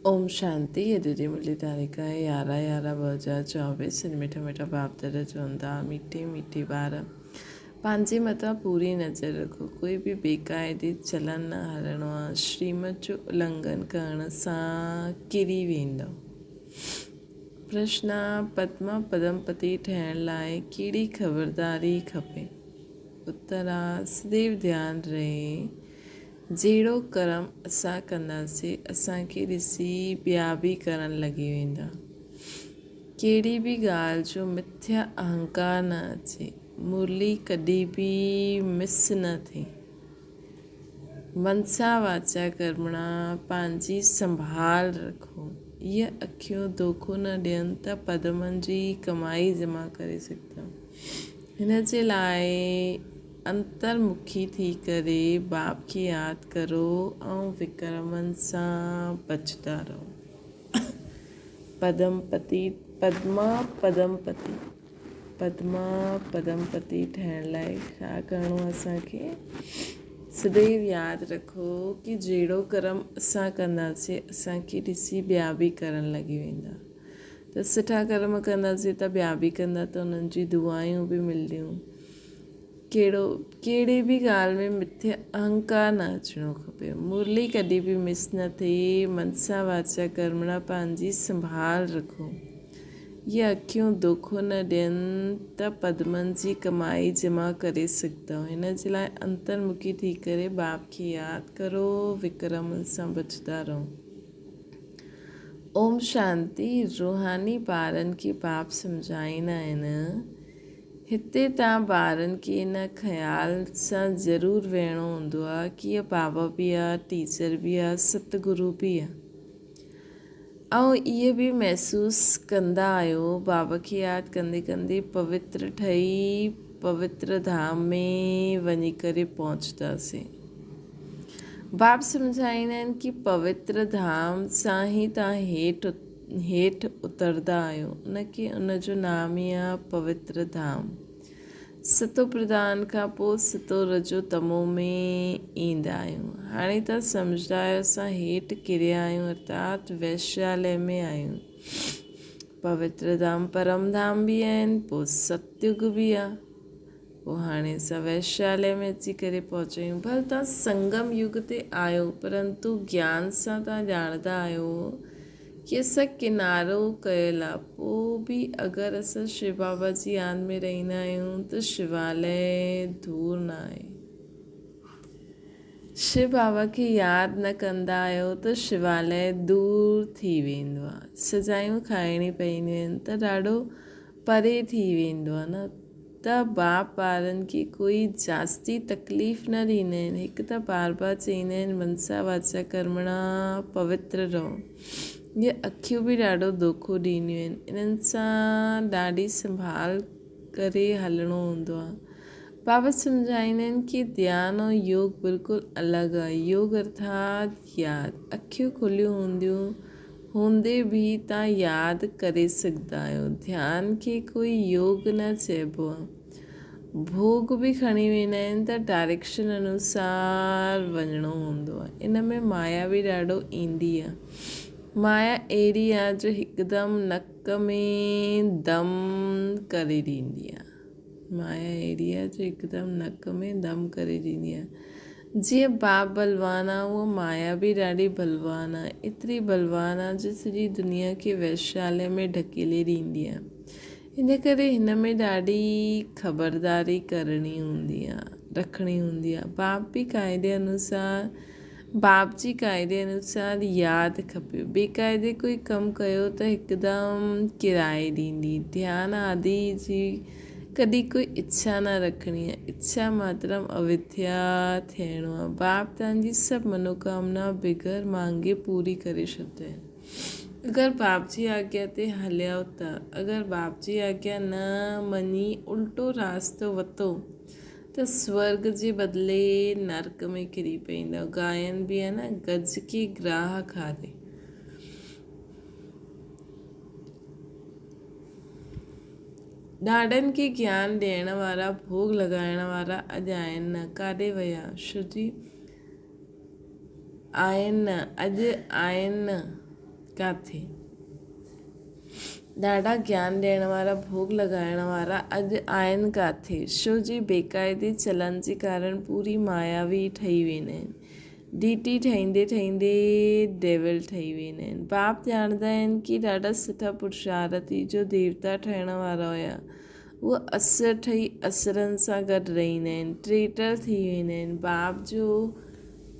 ओम शांति। अॼु जी मुरली तारीख़ आहे 11/11/2024। मिठा मिठा बाप दर चवंदा मीठे मीठे ॿार पंहिंजे मथां पूरी नज़र रखो। कोई बि बेक़ाइदे चलन न हलणो आहे। श्रीमत जो उल्लंघन करण सां किरी वेंदो। प्रश्न: पद्मा पदमपति ठहिण लाइ कहिड़ी ख़बरदारी खपे? उत्तर आहे सदैव ध्यानु रहे जहिड़ो कर्म असां कंदासीं असांखे ॾिसी ॿिया बि करण लॻी वेंदा। कहिड़ी बि ॻाल्हि जो मिथ्या अहंकार न अचे। मुरली कॾहिं बि मिस न थिए। मनसा वाचा कर्मणा पंहिंजी संभाल रखो। इहे अखियूं धोखो न ॾियनि त पदमनि जी कमाई जमा करे सघंदा। हिन जे लाइ अंतर्मुखी थी करे बाप खे यादि करो ऐं विक्रमनि सां बचंदा रहो। पद्मा पदमपति ठहिण लाइ छा करिणो आहे असांखे? सदैव यादि रखो कि जहिड़ो कर्म असां कंदासीं असांखे ॾिसी ॿिया बि करण लॻी वेंदा। त सुठा कर्म कंदासीं त ॿिया बि कंदा त उन्हनि जी दुआयूं बि मिलंदियूं। कहिड़ी बि ॻाल्हि में मिथ्या अहंकार न अचिणो खपे। मुरली कॾहिं बि मिस न थिए। मनसा वाचा कर्मणा पंहिंजी संभाल रखो। ये अखियूं धोखो न ॾियनि त पदमनि जी कमाई जमा करे सघंदा। हिन जे लाइ अंतर्मुखी थी करे बाप खे यादि करो, विक्रमनि सां बचंदा रहो। ओम शांति। रूहानी ॿारनि खे बाप सम्झाईंदा आहिनि हिते तव्हां ॿारनि खे इन ख़्याल सां ज़रूरु वेहणो हूंदो आहे कि इहा बाबा बि आहे, टीचर बि आहे, सतगुरु बि आहे। ऐं इहे बि महसूसु कंदा आहियो बाबा खे यादि कंदे कंदे पवित्र ठही पवित्र धाम में वञी करे पहुचंदासीं। बाप सम्झाईंदा आहिनि कि पवित्र धाम सां ई तव्हां हेठि उतरंदा आहियो। उनखे उनजो नाम ई आहे पवित्र धाम। सतो प्रधान खां पोइ सतो रजो तमो में ईंदा आहियूं। हाणे त सम्झंदा आहियो असां हेठि किरिया आहियूं अर्थात वैश्यालय में आहियूं। पवित्र धाम परम धाम बि आहिनि, पोइ सतयुग बि आहे। पोइ हाणे असां वैश्यालय में अची करे पहुचा आहियूं। भले तव्हां संगम युग ते आहियो परंतु ज्ञान सां तव्हां ॼाणंदा आहियो कि असां किनारो कयल आहे। पोइ बि अगरि असां शिव बाबा जी यादि में रहंदा आहियूं त शिवालय दूर न आहे। शिव बाबा खे यादि न कंदा आहियो त शिवालय दूर थी वेंदो आहे। सजायूं खाइणी पवंदियूं आहिनि त ॾाढो परे थी वेंदो आहे न। त बाप ॿारनि खे कोई जास्ती तकलीफ़ न ॾींदा आहिनि। हिकु त बार बार चईंदा आहिनि मनसा वाचा कर्मणा पवित्र रहो। इहे अखियूं बि ॾाढो धोखो ॾींदियूं आहिनि। इन्हनि सां ॾाढी संभाल करे हलणो हूंदो आहे। बाबा सम्झाईंदा आहिनि कि ध्यानु ऐं योग बिल्कुलु अलॻि आहे। योग अर्थात यादि। अखियूं खुलियूं हूंदे बि तव्हां यादि करे सघंदा आहियो। ध्यानु खे कोई योग न चइबो आहे। भोग बि खणी वेंदा आहिनि त डायरेक्शन अनुसार वञिणो हूंदो आहे। इन में माया बि ॾाढो ईंदी आहे। माया अहिड़ी आहे जो हिकदमि नक में दम करे ॾींदी आहे। माया अहिड़ी आहे जो हिकदमि नक में दम करे ॾींदी आहे। जीअं बाप बलवान आहे उहा माया बि ॾाढी बलवान आहे। एतिरी बलवान आहे जो सॼी दुनिया खे वैश्यालय में ढकेले ॾींदी आहे। इन करे हिन में ॾाढी ख़बरदारी करणी हूंदी आहे, रखणी हूंदी आहे। बाप जी क़ाइदे अनुसार यादि खपे। बेक़ाइदे कोई कमु कयो त हिकदमि किराए ॾींदी। ध्यानु आदि जी कॾहिं कोई इच्छा न रखणी आहे। इच्छा मात्रम अविद्या थियणो आहे। बाप तव्हांजी सभु मनोकामना बिग़ैर मांगे पूरी करे छॾंदा आहिनि। अगरि बाप जी आज्ञा ते हलियो त अगरि बाप जी आज्ञा न मञी उल्टो रास्तो वरितो त स्वर्ग जे बदिले नर्क में किरी पवंदव। गायन बि आहे न, गज के ग्राह खाधे। ॾाढनि खे ज्ञान ॾियण वारा भोग लॻाइण वारा अॼु आहिनि न, काॾे विया? श्रुति आहिनि न, अॼु आहिनि न। काथे। ॾाढा ज्ञान ॾियण वारा भोग लॻाइण वारा अॼु आहिनि काथे। छो जी बेक़ाइदे चलन जे कारण पूरी मायावी ठही वेंदा आहिनि। डीटी ठहींदे ठहींदे डेविल ठही वेंदा आहिनि। बाप ॼाणंदा आहिनि कि ॾाढा सुठा पुरुषार्थी जो देवता ठहिण वारा हुया, उहे असुर ठही असुरनि सां गॾु रहंदा आहिनि, ट्रेटर थी वेंदा आहिनि। बाप जो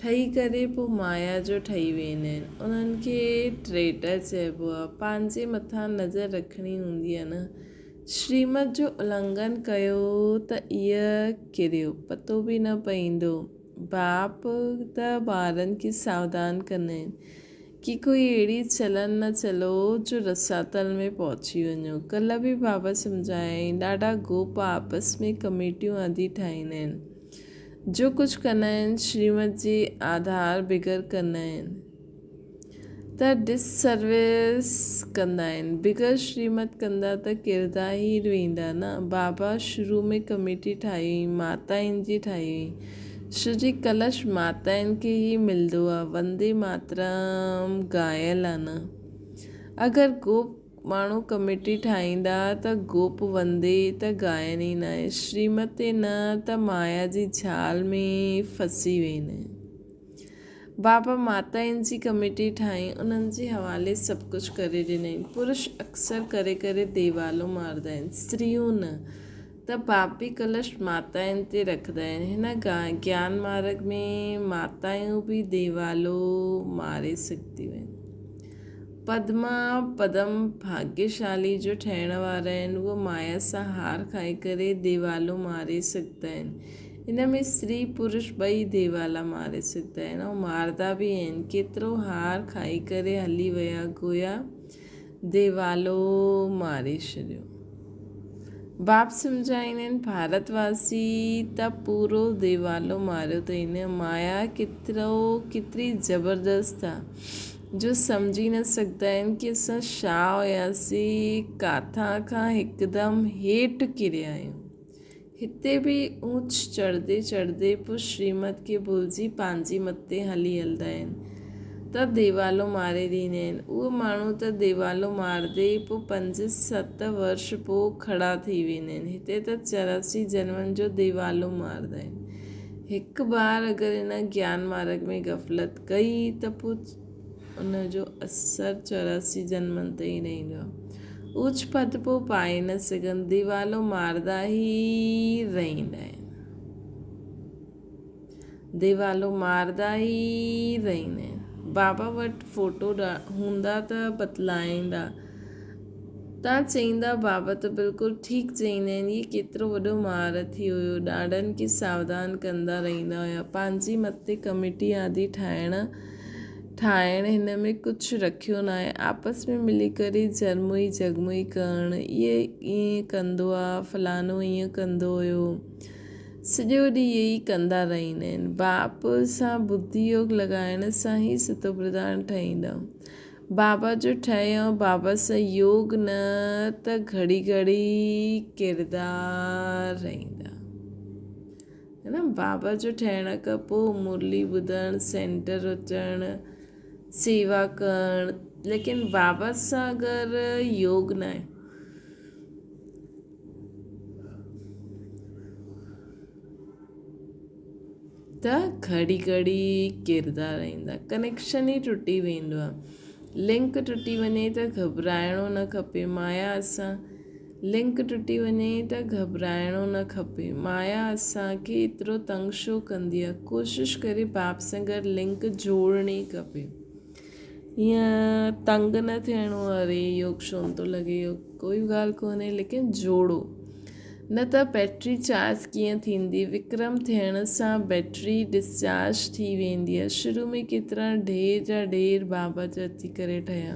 ठही करे पोइ माया जो ठही वेंदा आहिनि। उन्हनि खे ट्रेटर चइबो आहे। पंहिंजे मथां नज़र रखणी हूंदी आहे न। श्रीमत जो उल्लंघन कयो त इहा किरियो पतो बि न पवंदो। बाप त ॿारनि खे सावधान कंदा आहिनि कि कोई अहिड़ी चलन न चलो जो रसातल में पहुची वञो। कल्ह बि बाबा सम्झायईं, ॾाढा गोप आपस में कमेटियूं आदि ठाहींदा आहिनि। जो कुझु कंदा आहिनि श्रीमत जे आधार बिगर कंदा आहिनि त डिससर्विस कंदा आहिनि। बिगर श्रीमत कंदा त किरदा ई वेंदा न। बाबा शुरू में कमेटी ठाही, माताउनि जी ठाही। छो जी कलश माताउनि खे ई मिलंदो आहे। वंदे मातरम ॻायल आहे न। अगरि गोप माण्हू कमेटी ठाहींदा त गोप वंदे त ॻाइनि ई न आहे। श्रीमत ते न त माया जी झाल में फसी वेंदा आहिनि। बाबा माताउनि जी कमेटी ठाही, उन्हनि जे हवाले सभु कुझु करे ॾिनई। पुरुष अक्सर करे करे देवालो मारंदा आहिनि, स्त्रियूं न। त बाप बि कलश माताउनि ते रखंदा आहिनि। हिन ज्ञान मार्ग में माताऊं बि देवालो मारे सघंदियूं आहिनि। पद्मा पदम भाग्यशाली जो ठहिण वारा आहिनि, उहे माया सां हार खाई करे देवालो मारे सघंदा आहिनि। हिन में स्त्री पुरुष ॿई देवाला मारे सघंदा आहिनि ऐं मारदा बि आहिनि। केतिरो हार खाई करे हली विया, गोया देवालो मारे छॾियो। बाप सम्झाईंदा आहिनि, भारतवासी त पूरो देवालो मारियो अथई। हिन माया केतिरी ज़बरदस्त आहे जो सम्झी न सघंदा आहिनि कि असां छा हुयासीं, काथां खां हिकदमि हेठि किरिया आहियूं। हिते बि ऊंच चढ़ंदे चढ़ंदे पोइ श्रीमत खे भुलिजी पंहिंजी मथे हलंदा आहिनि त देवालो मारे ॾींदा आहिनि। उहे माण्हू त देवालो मारदे पोइ 5-7 वर्ष पोइ खड़ा थी वेंदा आहिनि। हिते त 84 जन्मनि जो देवालो मारदा आहिनि। हिकु बार अगरि हिन ज्ञान मार्ग में ग़फ़लत कई त पोइ उनजो असरु 84 जन्मनि ते ई रहंदो आहे। ऊच पद पोइ पाए न सघनि, देवालो मारदा ई रहंदा आहिनि। देवालो मारदा ई रहंदा आहिनि। बाबा वटि फ़ोटो हूंदा त बतलाईंदा। तव्हां चईंदा बाबा त बिल्कुलु ठीकु चईंदा आहिनि। इहे केतिरो वॾो महारथी हुयो, ॾाढनि खे सावधान कंदा रहंदा हुया। पंहिंजी मथे कमेटी आदि ठाहिण हिन में कुझु रखियो न आहे। आपस में मिली करे जरमुई जगमुई करणु, इहे ईअं कंदो आहे, फलानो ईअं कंदो हुयो। सॼो ॾींहुं इहे ई कंदा रहंदा आहिनि। बाप सां बुद्धि योग लॻाइण सां ई सतो प्रधान ठहींदा। बाबा जो ठहियो बाबा सां योग न त घड़ी घड़ी किरदा रहंदा। है न। बाबा जो ठहिण खां पोइ मुरली ॿुधणु, सेंटर अचणु, सेवा करणु, लेकिन बाबा सां अगरि योग न आहे त घड़ी घड़ी किरदा रहंदा। कनेक्शन ई टुटी वेंदो आहे। लिंक टुटी वञे त घबराइणो न खपे। लिंक टुटी वञे त घबराइणो न खपे। माया असांखे एतिरो तंग छो कंदी आहे। कोशिशि करे बाप सां गॾु लिंक जोड़णी खपे। ईअं तंग न थियणो, अरे योग छो नथो लॻे, कोई ॻाल्हि कोन्हे, लेकिन जोड़ो। न त बैटरी चार्ज कीअं थींदी। विक्रम थियण सां बैटरी डिस्चार्ज थी वेंदी आहे। शुरू में केतिरा ढेर जा ढेर बाबा जा अची करे ठहिया,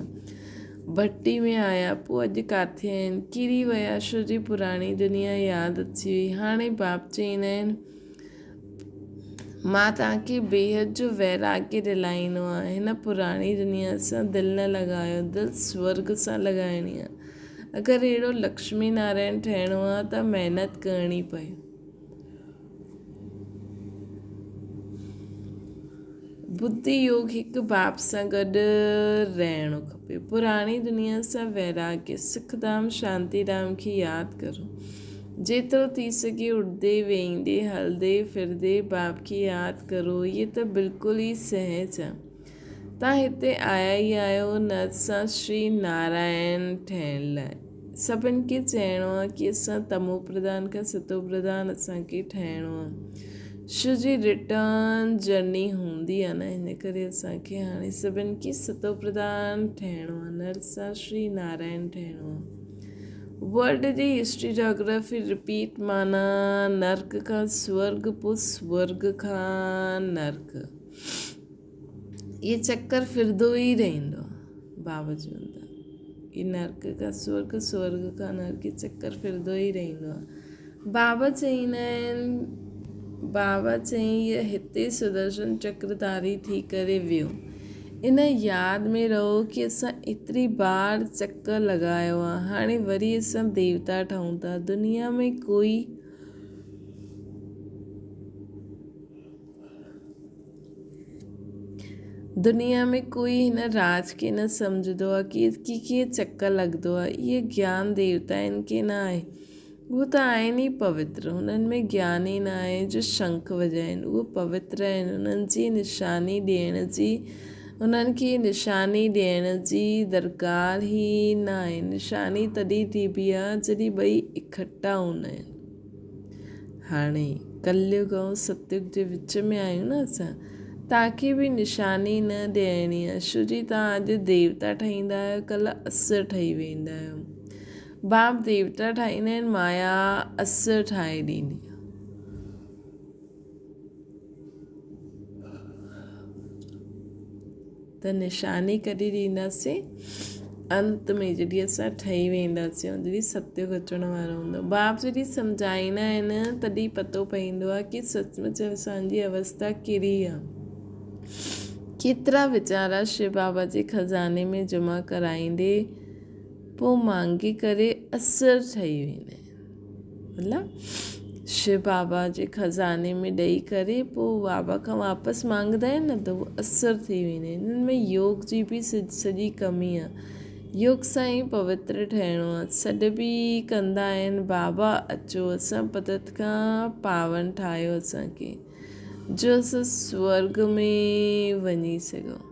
भट्टी में आया, पोइ अॼु किथे आहिनि, किरी विया। छो जी पुराणी दुनिया यादि अची वई। हाणे बाप चईंदा आहिनि, मां तव्हांखे बेहद जो वैराग्य दिलाईंदो आहे। हिन पुराणी दुनिया सां दिलि न लॻायो, दिलि स्वर्ग सां लॻाइणी आहे। अगरि अहिड़ो लक्ष्मी नारायण ठहिणो आहे त महिनत करणी पए। बुद्धि योग हिकु बाप सां गॾु रहणो खपे। पुराणी दुनिया सां वैराग्य, सुखधाम शांतिधाम खे यादि करो। जेतिरो थी सघे उठंदे वेहींदे हलंदे फिरंदे बाप खे यादि करो। इहे त बिल्कुलु ई सहज आहे। तव्हां हिते आया ई आहियो नर सां श्री नारायण ठहिण लाइ। सभिनि खे चइणो आहे कि असां तमो प्रधान खां सतो प्रधान असांखे ठहिणो आहे। शिव जी रिटर्न जर्नी हूंदी आहे न, हिन करे असांखे हाणे सभिनि खे सतो प्रधान ठहिणो आहे, नर सां श्री नारायण ठहिणो आहे। वर्ल्ड जी हिस्ट्री जोग्राफी रिपीट माना नर्क खां स्वर्ग, पोइ स्वर्ग खां नर्क। ये चक्कर फिरंदो ई रहंदो आहे बाबा चवंदा। ये नर्क खां स्वर्ग, स्वर्ग खां नर्क, ये चक्कर फिरंदो ई रहंदो आहे। बाबा चईंदा आहिनि, बाबा चई हिते सुदर्शन चक्रधारी थी करे वियो। इन यादि में रहो कि असां एतिरी बार चकर लॻायो आहे, हाणे वरी असां देवता ठहूं था। दुनिया में कोई हिन राज खे न सम्झंदो आहे कि कीअं चकर लॻंदो आहे। इहे ज्ञान देवताउनि खे न आहे, उहो त आहिनि ई पवित्र। हुननि में ज्ञान ई न आहे जो शंख वॼाइनि, उहो पवित्र आहिनि। उन्हनि खे निशानी ॾियण जी दरकार ई न आहे। निशानी तॾहिं थीबी आहे जॾहिं ॿई इकट्ठा हूंदा आहिनि। हाणे कलयुग ऐं सतयुग जे विच में आहियूं न असां। तव्हांखे बि निशानी न ॾियणी आहे। छो जी तव्हां अॼु देवता ठहींदा आहियो, कल्ह असुर ठही वेंदा आहियो। बाप देवता ठाहींदा आहिनि, माया असुर ठाहे ॾींदी आहे। त निशानी कॾहिं ॾींदासीं? अंत में, जॾहिं असां ठही वेंदासीं, जॾहिं सतयुग अचण वारो हूंदो। बाप जॾहिं सम्झाईंदा आहिनि तॾहिं पतो पवंदो आहे कि सचमुच असांजी अवस्था कहिड़ी आहे। केतिरा वीचारा शिव बाबा जे खज़ाने में जमा कराईंदे पोइ मांगे करे असुर ठही वेंदा आहिनि। मतिलबु शिव बाबा जे खज़ाने में ॾेई करे पोइ बाबा खां वापसि मांगंदा आहिनि न, त उहो असुर थी वेंदा आहिनि। हिननि में योग जी बि सॼी कमी आहे। योग सां ई पवित्र ठहिणो आहे। सॾ बि कंदा आहिनि, बाबा अचो असां पतित खां पावन ठाहियो असांखे, जो असां स्वर्ग में वञी सघूं।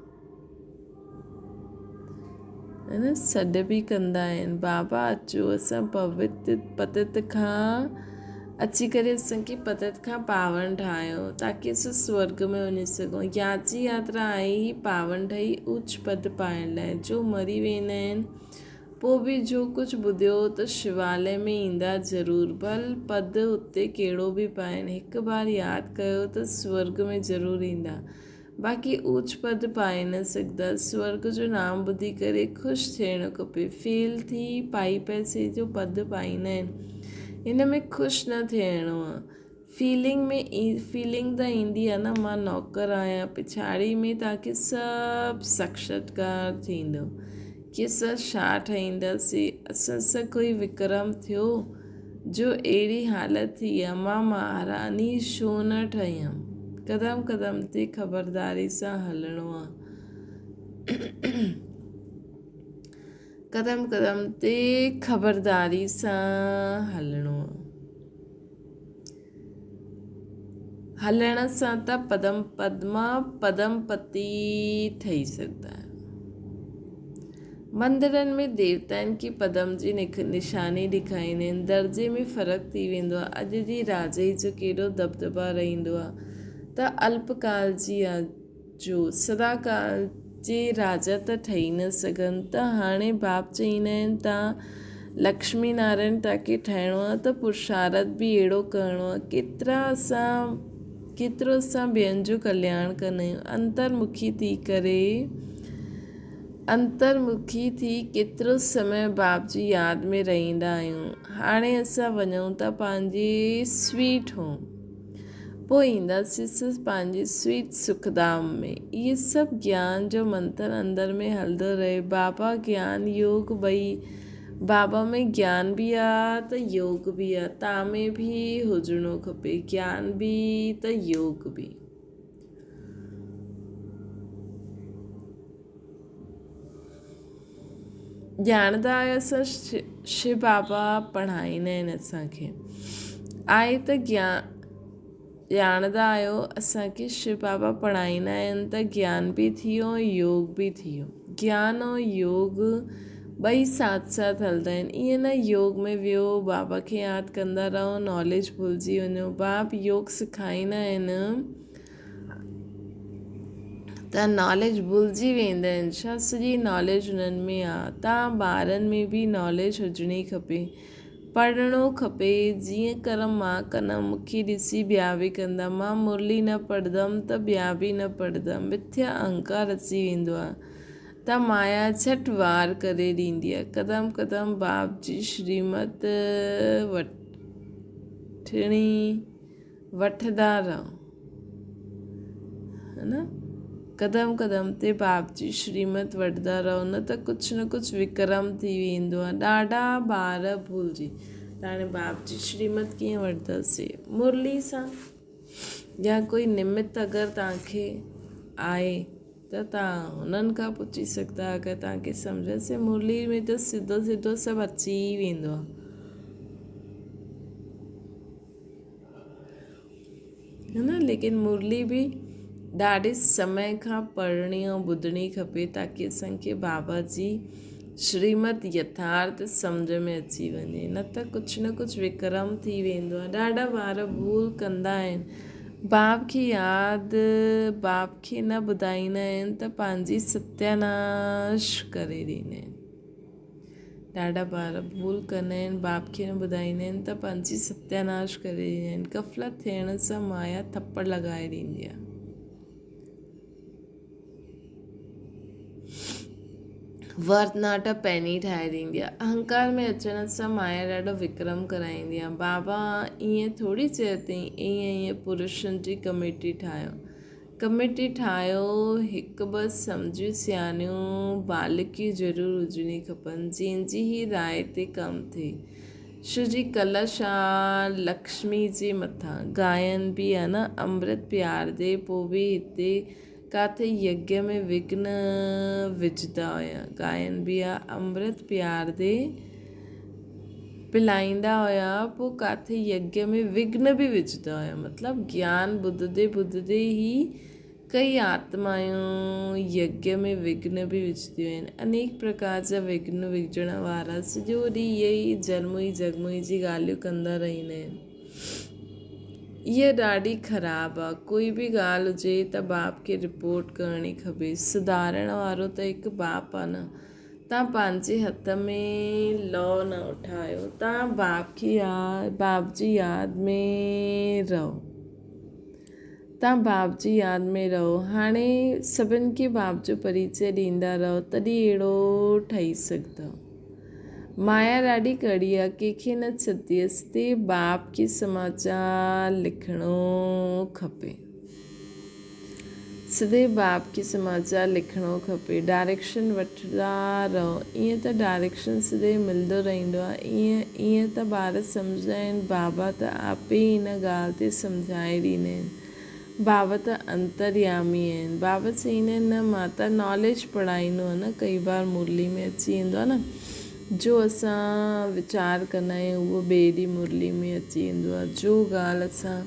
है न, सॾ बि कंदा आहिनि, बाबा अचो असां पतित खां अची करे असांखे पतित खां पावन ठाहियो ताकी असां स्वर्ग में वञी सघूं। याची यात्रा आहे ई पावन ठही उच्च पद पाइण लाइ। जो मरी वेंदा आहिनि पोइ बि जो कुझु ॿुधियो त शिवालय में ईंदा ज़रूरु, भल पद हुते कहिड़ो बि पाइनि, हिकु बार यादि कयो त स्वर्ग में ज़रूरु ईंदा। बाक़ी उच्च पद पाए न सघंदा। स्वर्ग जो नाम ॿुधी करे ख़ुशि थियणो खपे। फेल थी पैसे जो पद पाईंदा आहिनि, हिन में ख़ुशि न थियणो आहे। फीलिंग त ईंदी आहे न, मां नौकर आहियां। पिछाड़ी में तव्हांखे सभु साक्षात्कार थींदो कि असां छा ठाहींदासीं। असां सां कोई विक्रम थियो जो अहिड़ी हालति थी आहे, मां महारानी छो न ठहियमि। क़दम क़दम ते ख़बरदारी सां हलणो आहे। क़दम क़दम ते ख़बरदारी सां हलणो आहे। हलण सां त पदमपति ठही सघंदा आहियो। मंदरनि में देवताउनि खे पदम जी निशानी ॾेखारींदा आहिनि। दर्जे में फ़र्क़ु थी वेंदो आहे। अॼु जी राजे जो केॾो दबदबा रहंदो आहे त अल्पकाल जी आहे, जो सदाकाल जे राजा त ठही न सघनि। त हाणे बाप चईंदा आहिनि तव्हां लक्ष्मी नारायण तव्हांखे ठहिणो आहे त पुरुषार्थ बि अहिड़ो करिणो आहे। केतिरो असां ॿियनि जो कल्याण कंदा आहियूं। अंतर्मुखी थी केतिरो समय बाप जी यादि में रहंदा आहियूं। हाणे असां वञूं था पंहिंजे स्वीट होम, पोइ ईंदासीं पंहिंजे स्वीट सुखधाम में। इहे सभु ज्ञान जो मंत्र अंदर में हलंदो रहे। बाबा ज्ञान योग ॿई, बाबा में ज्ञान बि आहे त योग बि आहे। तव्हां में बि हुजणो खपे, ज्ञान बि त योग बि। ॼाणंदा आहियो असां शिव बाबा पढ़ाईंदा आहिनि असांखे। आहे त ॼाणंदा आहियो असांखे शिव बाबा पढ़ाईंदा आहिनि त ज्ञान बि थी वियो योग बि थी वियो। ज्ञान ऐं योग ॿई साथ साथ हलंदा आहिनि। ईअं न योग में वियो बाबा खे यादि कंदा रहो नॉलेज भुलिजी वञो। बाबा योग सेखारींदा आहिनि त नॉलेज भुलिजी वेंदा आहिनि छा, सॼी नॉलेज हुननि में आहे। तव्हां ॿारनि में बि नॉलेज हुजणी खपे, पढ़णो खपे। जीअं कर्म मां कंदमि मूंखे ॾिसी ॿिया बि कंदा, मां मुरली न पढ़ंदमि त ॿिया बि न पढ़ंदमि। मिथ्या अहंकार अची वेंदो आहे त माया झटि वार करे ॾींदी आहे। क़दम क़दम बाप जी श्रीमत वठंदा रहो, है न। क़दम क़दम ते बाप जी श्रीमत वठंदा रहो, न त कुझु न कुझु विक्रम थी वेंदो आहे। ॾाढा ॿार भुलिजी त हाणे बाप जी श्रीमत कीअं वठंदासीं? मुरली सां या कोई निमित अगरि तव्हांखे आहे त तव्हां हुननि खां पुछी सघंदा। अगरि तव्हांखे सम्झ से मुरली में त सिधो सिधो सभु अची वेंदो आहे, है न। लेकिन मुरली बि ॾाढे समय खां पढ़णी ऐं ॿुधणी खपे ताकी असांखे बाबा जी श्रीमत यथार्थ सम्झ में अची वञे, न त कुझु न कुझु विक्रम थी वेंदो आहे। ॾाढा ॿार भूल कंदा आहिनि, बाप खे यादि बाप खे न ॿुधाईंदा आहिनि त पंहिंजी सत्यानाश करे ॾींदा आहिनि। ॾाढा ॿार भूल कंदा आहिनि, बाप खे न ॿुधाईंदा आहिनि त पंहिंजी सत्यानाश करे ॾींदा आहिनि। ग़फ़लत थियण सां माया थप्पड़ लॻाए ॾींदी आहे। वर्तनाटा पैनी ठाहे ॾींदी आहे। अहंकार में अचण सां माया ॾाढो विक्रम कराईंदी आहे। बाबा ईअं थोरी चयो अथई ईअं पुरुषनि जी कमेटी ठाहियो। कमेटी ठाहियो, हिकु ॿ सम्झियूं सियाणियूं बालिकियूं ज़रूरु हुजणी खपनि जंहिंजी ही राय ते कमु थिए। शिव जी कलश आहे लक्ष्मी जे मथां, गायन बि आहे न अमृत प्यारदे पोइ बि हिते काथे यज्ञ में विघ्न विझंदा हुया। गायन बि आहे अमृत प्यारदे पिलाईंदा हुया, पोइ काथे यज्ञ में विघ्न बि विझंदा हुया। मतिलबु ज्ञान ॿुधंदे ॿुधंदे ई कई आत्मायूं यज्ञ में विघ्न बि विझंदियूं आहिनि। अनेक प्रकार जा विघ्न विझण वारा सॼो ॾींहुं इहे ई जलमुई जगमुई जी ॻाल्हियूं कंदा रहंदा आहिनि। इहा ॾाढी ख़राबु आहे। कोई बि ॻाल्हि हुजे त बाप खे रिपोर्ट करणी खपे। सुधारण वारो त हिकु बाप आहे न। तव्हां पंहिंजे हथ में लॉ न उठायो, तव्हां बाप जी यादि में रहो। तव्हां बाप जी यादि में रहो। हाणे सभिनि खे बाप जो परिचय ॾींदा रहो, तॾहिं अहिड़ो ठही सघंदव। माया ॾाढी कड़ी आहे, कंहिंखे न छॾंदी ते बाप खे समाचार लिखणो खपे। सिधे बाप खे समाचार लिखणो खपे। डायरेक्शन वठंदा रहो। ईअं त डायरेक्शन सिधे मिलंदो रहंदो आहे। ईअं त ॿार सम्झंदा आहिनि बाबा त आपे ई हिन ॻाल्हि ते सम्झाए ॾींदा आहिनि। बाबा त अंतर्यामी आहिनि। बाबा चईंदा आहिनि न मां त नॉलेज पढ़ाईंदो आहे न। कई बार मुरली में अची वेंदो आहे न, जो असां वीचार कंदा आहियूं उहो ॿिए ॾींहुं मुरली में अची वेंदो आहे। जो ॻाल्हि असां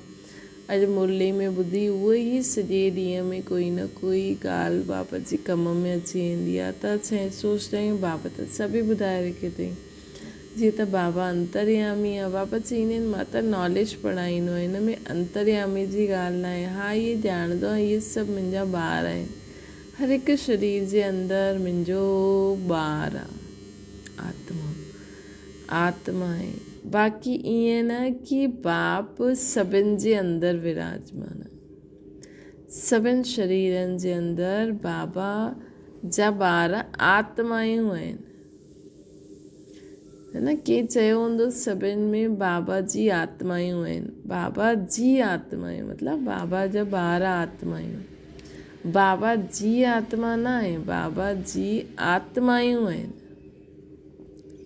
अॼु मुरली में ॿुधी उहो ई सॼे ॾींहं में कोई न कोई ॻाल्हि बाबा जी कम में अची वेंदी आहे। त असां सोचंदा आहियूं बाबा त सभु ॿुधाए रखियो अथई। जीअं त बाबा अंतर्यामी आहे। बाबा चईंदा आहिनि मां त नॉलेज पढ़ाईंदो आहियां, हिन में अंतर्यामी जी ॻाल्हि न आहे। हा इहे ॼाणंदो आहे इहे सभु मुंहिंजा ॿार आहिनि। हर हिकु शरीर जे अंदरि मुंहिंजो ॿार आहे, आत्मा आहे। बाक़ी ईअं न कि बाप सभिनि जे अंदरि विराजमान आहे। सभिनि शरीरनि जे अंदरि बाबा जा ॿार आत्मायूं आहिनि, है न। कंहिं चयो हूंदो सभिनि में बाबा जी आत्मायूं आहिनि। बाबा जी आत्मायूं मतिलबु बाबा जा ॿार आत्मायूं। बाबा जी आत्मा न आहे, बाबा जी आत्मायूं आहिनि।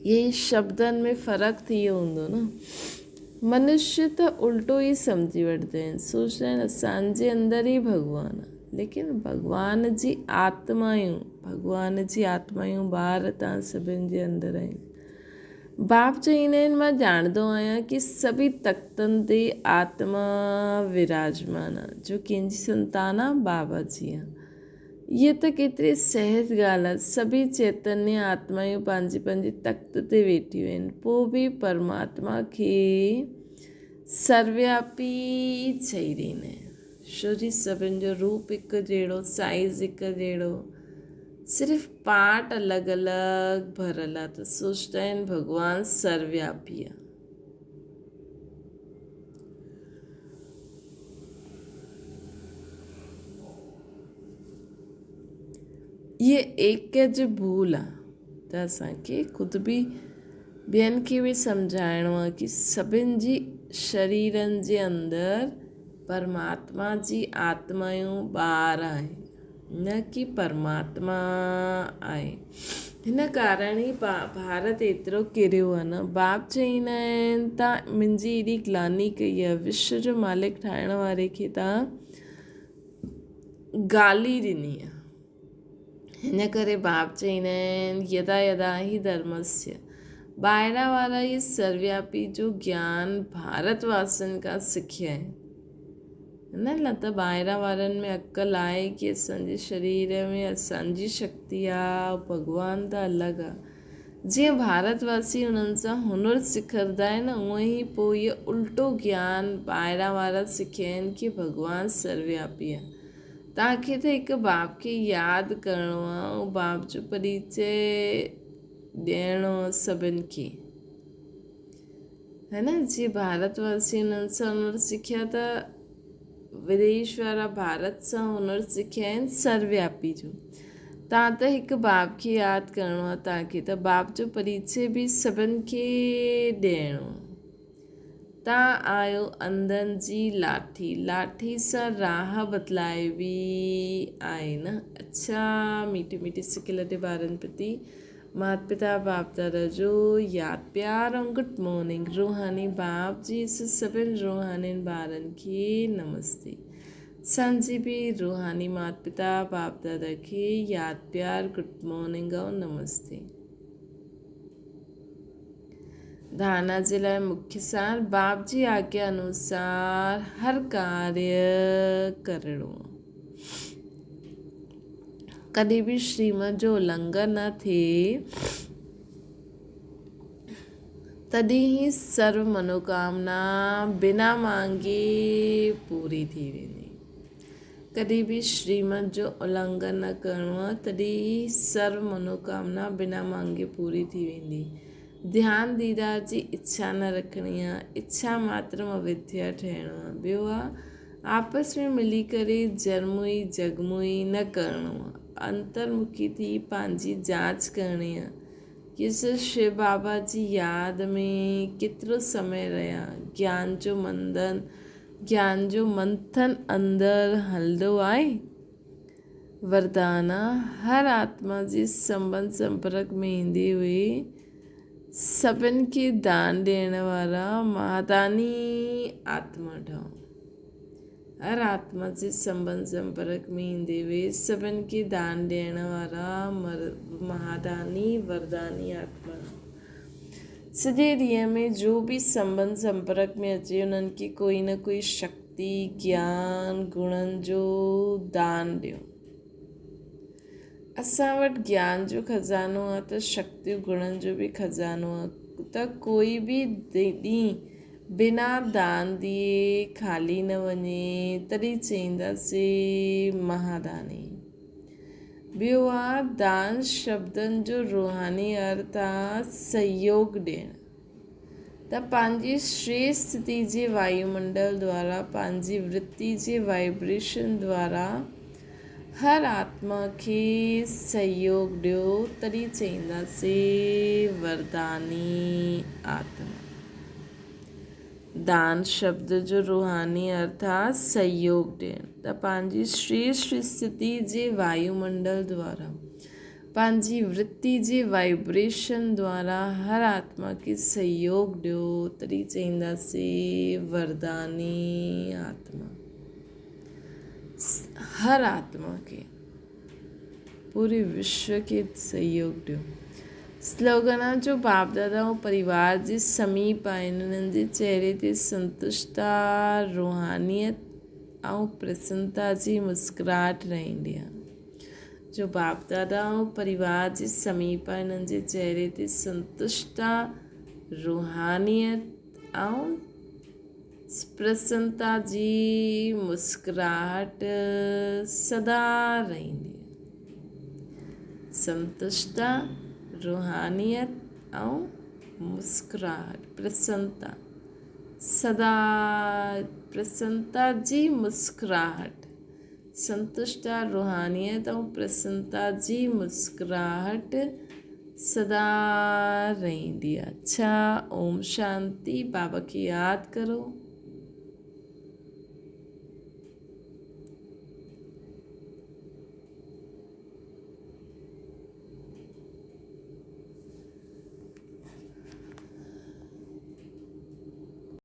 ये शब्दनि में फ़र्क़ु थी वियो हूंदो न। मनुष्य त उल्टो ई सम्झी वठंदा आहिनि, सोचंदा आहिनि असांजे अंदरि ई भॻवानु आहे। लेकिन भॻवान जी आत्मायूं ॿार तव्हां सभिनि जे अंदरि आहिनि। बाप चईंदा आहिनि मां ॼाणंदो आहियां कि सभी तख़्तनि ते आत्मा विराजमान आहे जो कंहिंजी संतान आहे, बाबा जी आहे। इहा त केतिरी सहज ॻाल्हि आहे। सभी चैतन्य आत्मायूं पंहिंजी पंहिंजी तख़्त ते वेठियूं आहिनि, पोइ बि परमात्मा खे सर्वव्यापी चई ॾींदा आहिनि। छो जी सभिनि जो रूप हिकु जहिड़ो, साइज़ हिकु जहिड़ो, सिर्फ़ु पार्ट अलॻि अलॻि भरियलु आहे त सोचता आहिनि भॻवानु सर्वव्यापी आहे। ये ऐक्य जी भूल आहे त असांखे ख़ुदि बि ॿियनि खे बि सम्झाइणो आहे कि सभिनि जी शरीरनि जे अंदरि परमात्मा जी आत्मायूं ॿार आहिनि, न कि परमात्मा आहे। हिन कारण ई भारत एतिरो किरियो आहे न। बाप चईंदा आहिनि तव्हां मुंहिंजी एॾी ग्लानी कई आहे, विश्व जो मालिक ठाहिण वारे खे तव्हां गाली ॾिनी आहे। हिन करे बाप चईंदा आहिनि यदा यदा ही धर्मस्य, ॿाहिरां वारा इहे सर्वव्यापी जो ज्ञान भारतवासियुनि खां सिखिया आहिनि। न त ॿाहिरां वारनि में अक़ल आहे कि असांजे शरीर में असांजी शक्ति आहे, भॻवान त अलॻि आहे। जीअं भारतवासी उन्हनि सां हुनरु सेखारींदा आहिनि, उअं ई पोइ इहो उल्टो ज्ञान ॿाहिरां वारा सिखिया आहिनि कि भॻवानु सर्वव्यापी आहे। तव्हांखे त हिकु बाप खे यादि करिणो आहे ऐं बाप जो परिचय ॾियणो आहे सभिनि खे, है न। जीअं भारतवासी उन्हनि सां हुनरु सिखिया त विदेश वारा भारत सां हुनरु सिखिया आहिनि सर्वव्यापी जो। तव्हां त हिकु बाप खे यादि करिणो आहे, तव्हांखे त बाप जो परिचय बि सभिनि खे ॾियणो आहे। तव्हां आहियो अंधनि जी लाठी सां राह बदिलाइबी आहे न। अच्छा मीठे मीठे सिके लटे ॿारनि प्रति माता पिता बाप दादा जो यादि प्यार ऐं गुड मॉर्निंग। रूहानी बाप जी सभिनि रूहानी ॿारनि खे नमस्ते। सांझी बि रूहानी माता पिता बाप दादा खे यादि प्यार गुड मॉर्निंग ऐं नमस्ते। धारणा जे लाइ मुख्य सार, बाप जी आज्ञा अनुसार हर कार्य करिणो। कॾहिं बि श्रीमत जो उल्लंघन न थिए, तॾहिं ई सर्व मनोकामना बिना मांगे पूरी थी वेंदी। कॾहिं बि श्रीमत जो उल्लंघन न करिणो आहे, तॾहिं सर्व मनोकामना बिना मांगे पूरी थी वेंदी। ध्यानु दीदा जी इच्छा न रखणी आहे, इच्छा मात्र अविद्या ठहिणो आहे। ॿियो आहे आपस में मिली करे जरमुई जगमुई न करिणो आहे। अंतर्मुखी थी पंहिंजी जांच करणी आहे कि शिव बाबा जी यादि में केतिरो समय रहिया। ज्ञान जो मंथन अंदरि हलंदो आहे। वरदाना हर आत्मा जे संबंध संपर्क में ईंदे हुए सभिनि खे दान ॾियण वारा महादानी आत्मा ठहो। हर आत्मा जे संबंध संपर्क में ईंदे हुए सभिनि खे दान ॾियण वारा महादानी वरदानी आत्मा। सॼे ॾींहं में जो बि संबंध संपर्क में अचे उन्हनि खे कोई न कोई शक्ति ज्ञान गुणनि जो दान ॾियो। असां वटि ज्ञान जो खज़ानो आहे त शक्ति गुणनि जो बि खज़ानो आहे। त कोई बि ॾींहुं बिना दान दिए ख़ाली न वञे, तॾहिं चईंदासीं महादानी। ॿियो आहे दान शब्दनि जो रूहानी अर्थ आहे सहयोग ॾियणु। त पंहिंजी श्रेष्ठ स्थिति जे वायुमंडल द्वारा, पंहिंजी वृत्ति जे वाइब्रेशन द्वारा हर आत्मा खे सहयोग ॾियो, तॾहिं चईंदासीं वरदानी आत्मा। दान शब्द जो रूहानी अर्थ आहे सहयोग ॾियणु। त पंहिंजी श्रेष्ठ स्थिति जे वायुमंडल द्वारा, पंहिंजी वृत्ति जे वाइब्रेशन द्वारा हर आत्मा खे सहयोग ॾियो, तॾहिं चईंदासीं वरदानी आत्मा। हर आत्मा के, पूरे विश्व के सहयोग ॾियो। स्लोगन आहे जो बाप दादा ऐं परिवार जे समीप आहिनि, उन्हनि जे चहिरे ते संतुष्टता, रूहानियत ऐं प्रसन्नता जी मुस्कुराहट रहंदी आहे। जो बाप दादा ऐं परिवार जे समीप आहे, उन्हनि जे चहिरे ते संतुष्टता, रूहानियत ऐं प्रसन्नता जी मुस्कुराहट सदा रहंदी आहे। संतुष्टता, रूहानियत ऐं मुस्कुराहट, प्रसन्नता, सदा प्रसन्नता जी मुस्कुराहट, संतुष्टता, रूहानियत ऐं प्रसन्नता जी मुस्कुराहट सदा रहंदी आहे। अच्छा, ओम शांति। बाबा की याद करो।